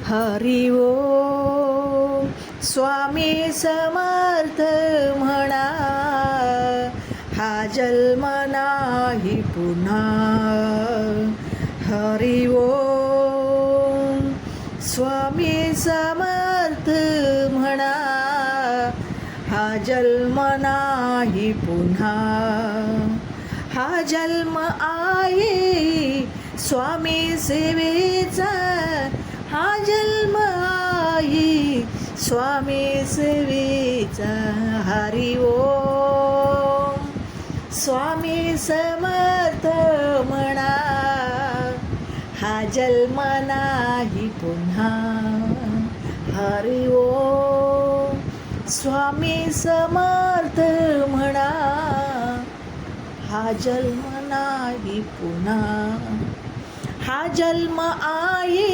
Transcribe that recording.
हरी ओम स्वामी समर्थ म्हणा, हा जन्म नाही पुन्हा. हरी ओम स्वामी समर्थ म्हणा, हा जन्म नाही पुन्हा. हा जन्म आहे स्वामी सेवेचा, हा जन्म आहे स्वामी सेवेचा. हरी ओम स्वामी समर्थ म्हणा, हा जन्म नाही पुन्हा. हरी ओम स्वामी समर्थ म्हणा, हा जन्म नाही पुन्हा. हा जन्म आहे